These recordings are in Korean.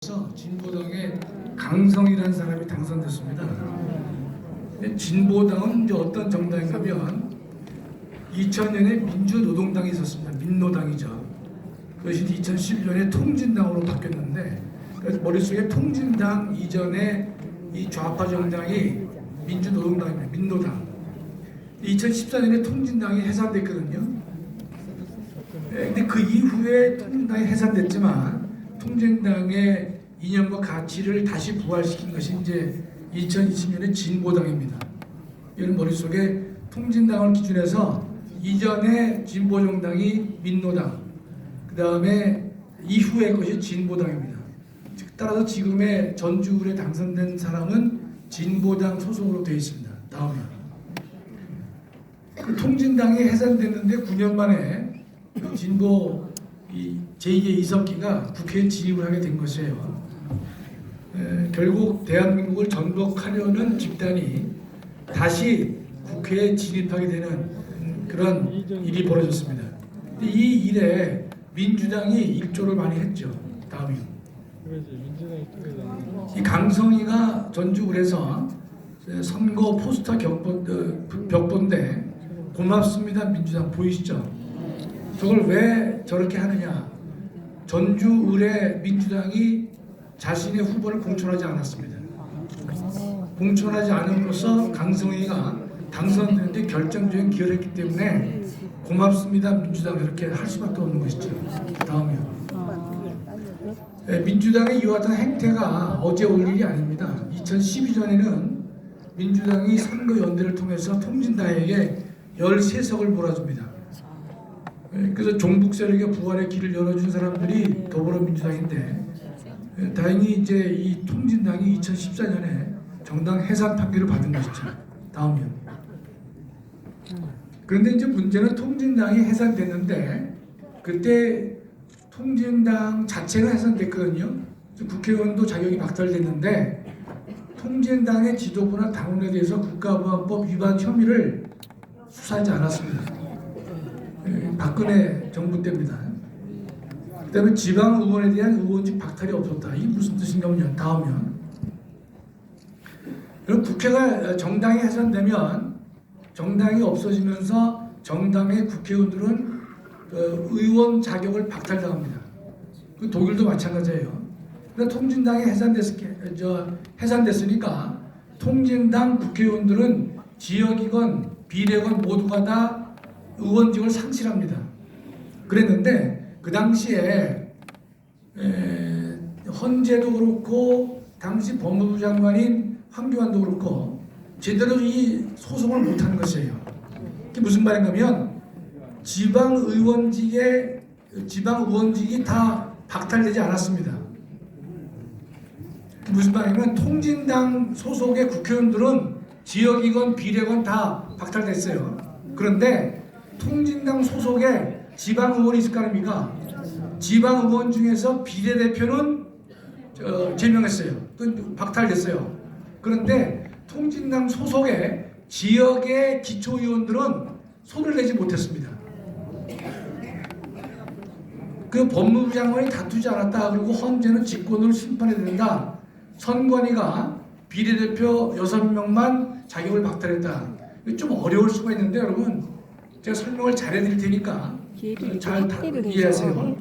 진보당의 강성이라는 사람이 당선됐습니다. 진보당은 이제 어떤 정당이냐면 2000년에 민주노동당이 있었습니다. 민노당이죠. 그것이 2011년에 통진당으로 바뀌었는데 머릿속에 통진당 이전에 이 좌파 정당이 민주노동당입니다. 민노당. 2014년에 통진당이 해산됐거든요. 근데 그 이후에 통진당이 해산됐지만 통진당의 이념과 가치를 다시 부활시킨 것이 이제 2020년의 진보당입니다. 이런 머릿속에 통진당을 기준해서 이전에 진보정당이 민노당, 그 다음에 이후의 것이 진보당입니다. 따라서 지금의 전주울에 당선된 사람은 진보당 소속으로 되어 있습니다. 다음에 그 통진당이 해산됐는데 9년 만에 진보 제2의 이석기가 국회에 진입을 하게 된 것이에요. 결국 대한민국을 전복하려는 집단이 다시 국회에 진입하게 되는 그런 일이 벌어졌습니다. 이 일에 민주당이 일조를 많이 했죠. 다음이요. 이 강성희가 전주울에서 선거 포스터 벽본데 고맙습니다 민주당 보이시죠? 저걸 왜 저렇게 하느냐? 전주을의 민주당이 자신의 후보를 공천하지 않았습니다. 공천하지 않음으로써 강성희가 당선되는데 결정적인 기여를 했기 때문에 고맙습니다 민주당 이렇게 할 수밖에 없는 것이죠. 다음이요. 민주당의 이와 같은 행태가 어제 올 일이 아닙니다. 2012년에는 민주당이 선거연대를 통해서 통진당에게 13석을 몰아줍니다. 그래서 종북 세력의 부활의 길을 열어준 사람들이 더불어민주당인데 다행히 이제 이 통진당이 2014년에 정당 해산 판결을 받은 것이죠. 다음이요. 그런데 이제 문제는 통진당이 해산됐는데 그때 통진당 자체가 해산됐거든요. 국회의원도 자격이 박탈됐는데 통진당의 지도부나 당원에 대해서 국가보안법 위반 혐의를 수사하지 않았습니다. 박근혜 정부 때입니다. 그 다음에 지방 의원에 대한 의원직 박탈이 없었다. 이게 무슨 뜻인가요? 다음이요. 그럼 국회가 정당이 해산되면 정당이 없어지면서 정당의 국회의원들은 의원 자격을 박탈당합니다. 그 독일도 마찬가지예요. 그래서 통진당이 해산됐으니까 통진당 국회의원들은 지역이건 비례건 모두가 다 의원직을 상실합니다. 그랬는데 그 당시에 헌재도 그렇고 당시 법무부 장관인 황교안도 그렇고 제대로 이 소송을 못한 것이에요. 그게 무슨 말인가면 지방 의원직이 다 박탈되지 않았습니다. 무슨 말이냐면 통진당 소속의 국회의원들은 지역이건 비례건 다 박탈됐어요. 그런데 통진당 소속의 지방 의원이 있을 거 아닙니까? 지방 의원 중에서 비례대표는 제명했어요. 박탈됐어요. 그런데 통진당 소속의 지역의 기초의원들은 손을 내지 못했습니다. 그 법무부 장관이 다투지 않았다. 그리고 헌재는 직권으로 심판해야 된다. 선관위가 비례대표 6명만 자격을 박탈했다. 좀 어려울 수가 있는데 여러분 제가 설명을 잘해드릴 테니까 잘 이해하세요.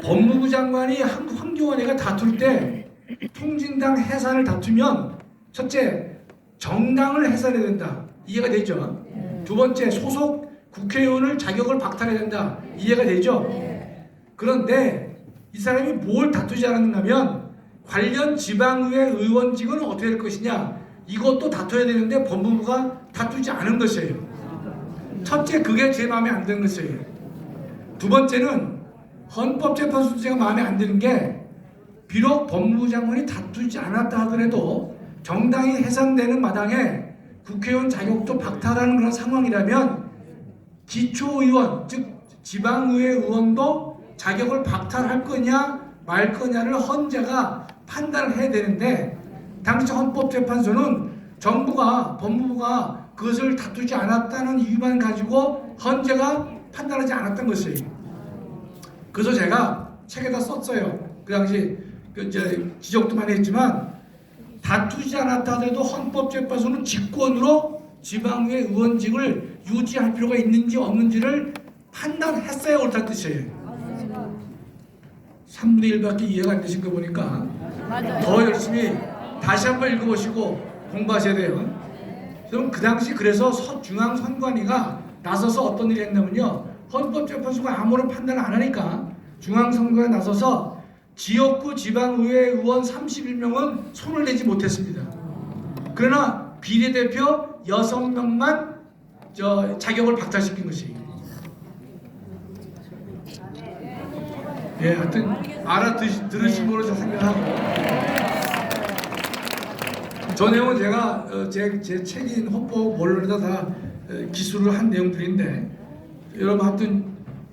법무부 장관이 황교안이가 다툴 때 통진당 해산을 다투면 첫째 정당을 해산해야 된다. 이해가 되죠? 두 번째 소속 국회의원을 자격을 박탈해야 된다. 이해가 되죠? 그런데 이 사람이 뭘 다투지 않았냐면 관련 지방의회 의원직은 어떻게 될 것이냐 이것도 다퉈야 되는데 법무부가 다투지 않은 것이에요. 첫째 그게 제 마음에 안 드는 것이에요. 두 번째는 헌법재판소 제가 마음에 안 드는 게 비록 법무부 장관이 다투지 않았다 하더라도 정당이 해산되는 마당에 국회의원 자격도 박탈하는 그런 상황이라면 기초의원 즉 지방의회 의원도 자격을 박탈할 거냐 말 거냐를 헌재가 판단을 해야 되는데 당시 헌법재판소는 정부가 법무부가 그것을 다투지 않았다는 이유만 가지고 헌재가 판단하지 않았던 것이에요. 그래서 제가 책에다 썼어요. 그 당시 지적도 많이 했지만 다투지 않았다 하더라도 헌법재판소는 직권으로 지방의회 의원직을 유지할 필요가 있는지 없는지를 판단했어야 옳다는 뜻이에요. 3분의 1밖에 이해가 안 되신 거 보니까 더 열심히 다시 한번 읽어보시고 공부하셔야 돼요. 그럼 그 당시 그래서 중앙선관위가 나서서 어떤 일을 했냐면요, 헌법재판소가 아무런 판단을 안 하니까 중앙선관위가 나서서 지역구 지방의회 의원 31명은 손을 내지 못했습니다. 그러나 비례대표 6명만 자격을 박탈시킨 것이. 예, 하여튼 알아들으신 거로 생각하고, 저 내용은 제가 제 책인 헌법 원론에다 다 기술을 한 내용들인데, 여러분 하여튼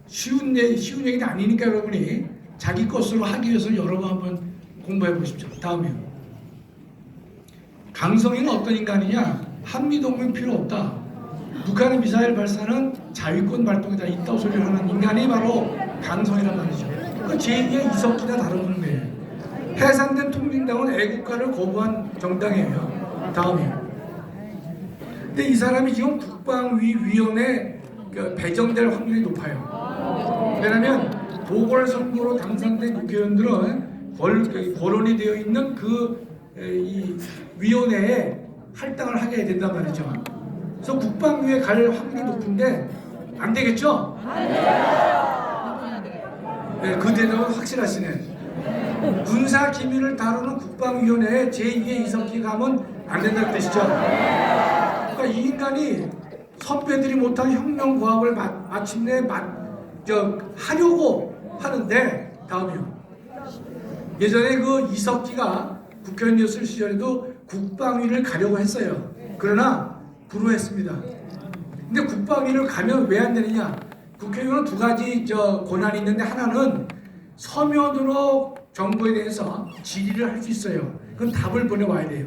쉬운 얘기는 아니니까 여러분이 자기 것으로 하기 위해서 여러 번 한번 공부해 보십시오. 다음이요. 강성희는 어떤 인간이냐? 한미동맹 필요 없다. 북한의 미사일 발사는 자위권 발동에다 있다고 소리를 하는 인간이 바로 강성희란 말이죠. 그 제2의 이석기나 다른 거예요. 해산된 통일당은 애국가를 거부한 정당이에요. 다음이요. 근데 이 사람이 지금 국방위원회 배정될 확률이 높아요. 왜냐하면 보궐선거로 당선된 국회의원들은 거론이 되어 있는 이 위원회에 할당을 하게 해야 된단 말이죠. 그래서 국방위에 갈 확률이 높은데 안 되겠죠? 네, 그 대답은 확실하시네. 군사 기밀을 다루는 국방위원회에 제2의 이석기 가면 안 된다는 뜻이죠. 그러니까 이 인간이 선배들이 못한 혁명과학을 마침내 하려고 하는데, 다음이요. 예전에 그 이석기가 국회의원이었을 시절에도 국방위를 가려고 했어요. 그러나 불우했습니다. 근데 국방위를 가면 왜 안 되느냐? 국회의원은 두 가지 권한이 있는데, 하나는 서면으로 정부에 대해서 질의를 할 수 있어요. 그건 답을 보내와야 돼요.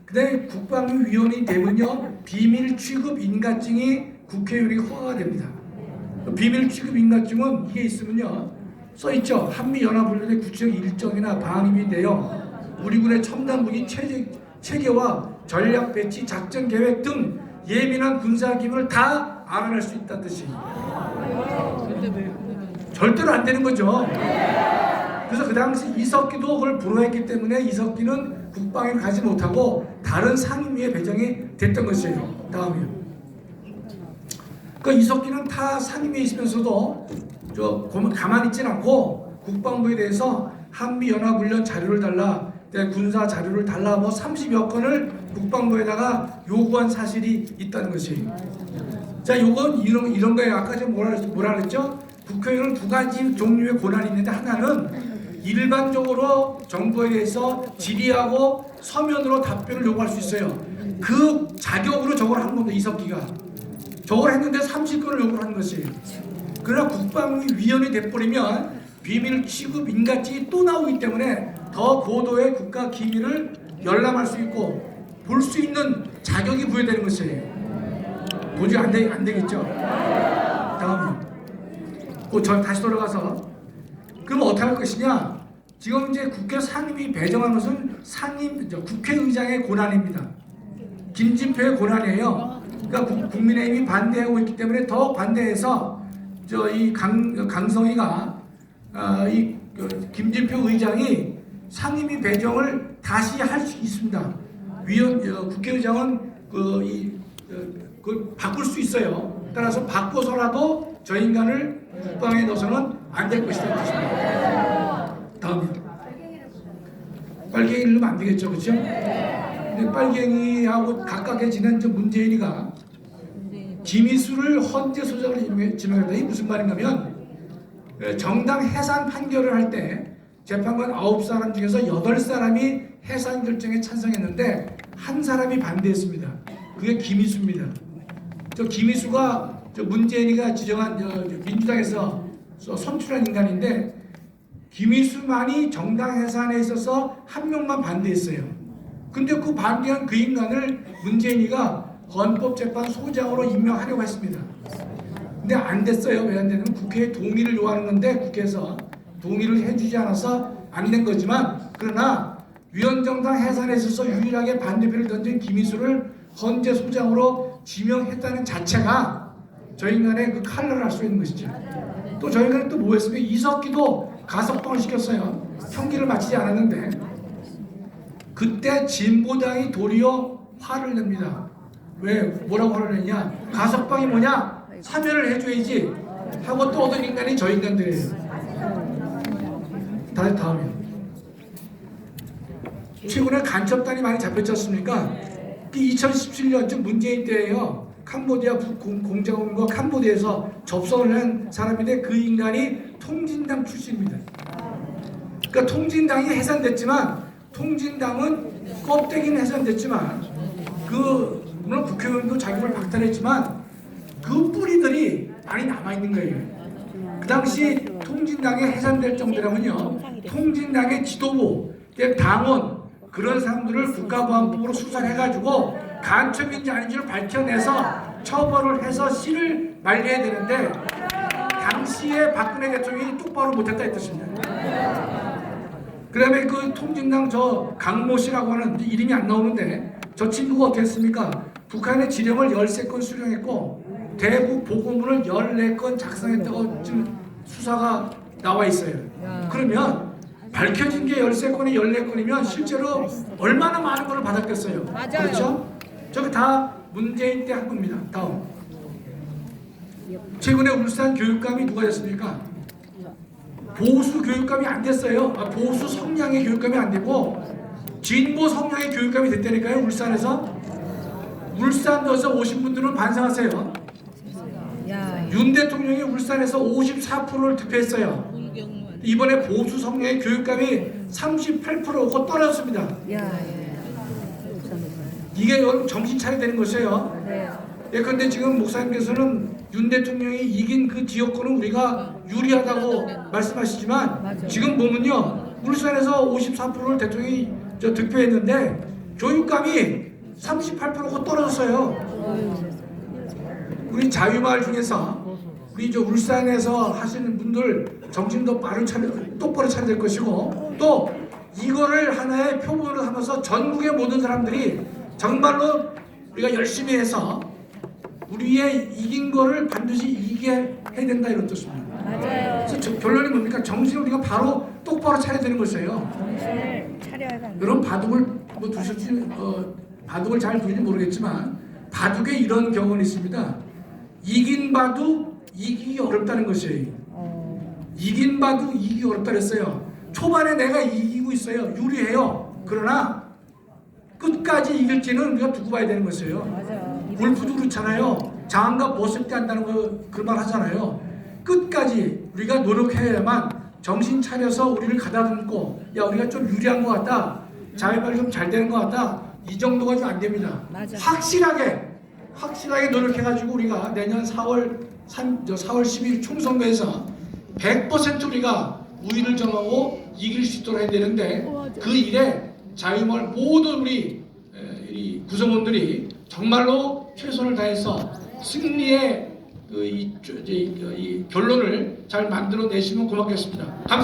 근데 국방위원이 되면요, 비밀 취급 인가증이 국회의원이 허가가 됩니다. 비밀 취급 인가증은 이게 있으면요, 써있죠. 한미연합훈련의 구체적 일정이나 방임이 되어 우리 군의 첨단 무기 체계와 전략 배치, 작전 계획 등 예민한 군사 기밀을 다 알아낼 수 있다는 뜻이. 절대로 안 되는 거죠. 그래서 그 당시 이석기도 그걸 불허했기 때문에 이석기는 국방에 가지 못하고 다른 상임위에 배정이 됐던 것이에요. 다음이요. 그 이석기는 타 상임위에 있으면서도 가만히 있진 않고 국방부에 대해서 한미연합훈련 자료를 달라, 군사 자료를 달라, 30여 건을 국방부에다가 요구한 사실이 있다는 것이에요. 자, 요건 이런 거예요. 아까 제가 뭐라 그랬죠? 국회의원은 두 가지 종류의 권한이 있는데, 하나는 일반적으로 정부에 대해서 질의하고 서면으로 답변을 요구할 수 있어요. 그 자격으로 저걸 한 겁니다. 이석기가 저걸 했는데 30건을 요구를 하는 것이에요. 그러나 국방위원이 돼버리면 비밀 취급 인가증이 또 나오기 때문에 더 고도의 국가 기밀을 열람할 수 있고 볼 수 있는 자격이 부여되는 것이에요. 도저히 안 되겠죠. 다음으로 다시 돌아가서, 그럼 어떻게 할 것이냐? 지금 이제 국회 상임위 배정한 것은 국회의장의 권한입니다. 김진표의 권한이에요. 그러니까 국민의힘이 반대하고 있기 때문에 더 반대해서 이 강성희가 김진표 의장이 상임위 배정을 다시 할 수 있습니다. 국회의장은 그걸 바꿀 수 있어요. 따라서 바꿔서라도 저 인간을 국방에 넣어서는 안 될 것이라는 뜻입니다. 다음이요. 빨갱이를 넣으면 안 되겠죠, 그렇죠? 근데 빨갱이하고 가깝게지낸 문재인이가 김희수를 헌재 소장을 지명했다. 이게 무슨 말인가면, 정당 해산 판결을 할 때 재판관 9사람 중에서 8사람이 해산 결정에 찬성했는데 한 사람이 반대했습니다. 그게 김희수입니다. 김희수가 문재인이가 지정한 민주당에서 선출한 인간인데, 김희수만이 정당 해산에 있어서 한 명만 반대했어요. 근데 그 반대한 그 인간을 문재인이가 헌법재판소장으로 임명하려고 했습니다. 근데 안 됐어요. 왜 안 되냐면 국회의 동의를 요하는 건데 국회에서 동의를 해주지 않아서 안 된 거지만, 그러나 위원정당 해산에 있어서 유일하게 반대표를 던진 김희수를 헌재 소장으로 지명했다는 자체가 저희 인간의 그 칼날을 할 수 있는 것이죠. 또 저희가 또 뭐 했습니까? 이석기도 가석방을 시켰어요. 형기를 마치지 않았는데, 그때 진보당이 도리어 화를 냅니다. 왜 뭐라고 화를 내냐? 가석방이 뭐냐? 사면을 해줘야지 하고 또 얻은 인간이 저 인간들이에요. 다음이요. 최근에 간첩단이 많이 잡혔지 않습니까? 2017년 즉 문재인 때예요. 캄보디아 공작원과 캄보디아에서 접선을 한 사람인데 그 인간이 통진당 출신입니다. 그러니까 통진당이 해산됐지만, 통진당은 껍데기는 해산됐지만, 물론 국회의원도 자격을 박탈했지만 그 뿌리들이 많이 남아있는 거예요. 그 당시 통진당이 해산될 정도라면요, 통진당의 지도부, 당원, 그런 사람들을 국가보안법으로 수사를 해가지고 간첩인지 아닌지를 밝혀내서 처벌을 해서 씨를 말려야 되는데, 당시에 박근혜 대통령이 똑바로 못했다 이 뜻입니다. 그 다음에 그 통진당 저 강모 씨라고 하는, 이름이 안 나오는데, 저 친구가 어떻게 했습니까? 북한의 지령을 13건 수령했고 대북 보고문을 14건 작성했다고 지금 수사가 나와 있어요. 그러면 밝혀진 게 13건이 14건이면 실제로 얼마나 많은 걸 받았겠어요. 맞아요. 그렇죠? 저기 다 문재인 때 한 겁니다. 다음. 최근에 울산 교육감이 누가 됐습니까? 보수 교육감이 안 됐어요. 보수 성향의 교육감이 안 되고 진보 성향의 교육감이 됐다니까요. 울산에서. 울산에서 오신 분들은 반성하세요. 윤 대통령이 울산에서 54%를 득표했어요. 이번에 보수 성향의 교육감이 38%고 떨어졌습니다. 이게 여러분 정신 차려야 되는 것이에요. 그런데 지금 목사님께서는 윤 대통령이 이긴 그 지역구는 우리가 유리하다고 말씀하시지만, 지금 보면요, 울산에서 54%를 대통령이 득표했는데 교육감이 38%고 떨어졌어요. 우리 자유마을 중에서 우리 울산에서 하시는 분들 정신도 똑바로 차려야 될 것이고, 또 이거를 하나의 표본으로 하면서 전국의 모든 사람들이 정말로 우리가 열심히 해서 우리의 이긴 거를 반드시 이기게 해야 된다, 이런 뜻입니다. 맞아요. 그래서 결론이 뭡니까? 정신을 우리가 바로 똑바로 차려야 되는 것이에요. 정신을 차려야 한다. 여러분 바둑을 뭐 두실지 바둑을 잘 두는지 모르겠지만, 바둑에 이런 경험이 있습니다. 이긴 바둑 이기기 어렵다는 것이에요. 이긴 바둑 이기기 어렵다 그랬어요. 초반에 내가 이기고 있어요. 유리해요. 그러나 끝까지 이길지는 우리가 두고 봐야 되는 것이에요. 맞아요. 골프도 그렇잖아요. 장갑 벗을 때 한다는 거 그 말 하잖아요. 끝까지 우리가 노력해야만 정신 차려서 우리를 가다듬고, 야 우리가 좀 유리한 것 같다, 자회발이 좀 잘 되는 것 같다, 이 정도가 좀 안 됩니다. 맞아. 확실하게 노력해가지고 우리가 내년 4월 10일 총선거에서 100% 우리가 우위를 점하고 이길 수 있도록 해야 되는데, 그 일에 자유마을 모든 우리 구성원들이 정말로 최선을 다해서 승리의 이 결론을 잘 만들어내시면 고맙겠습니다. 감사합니다.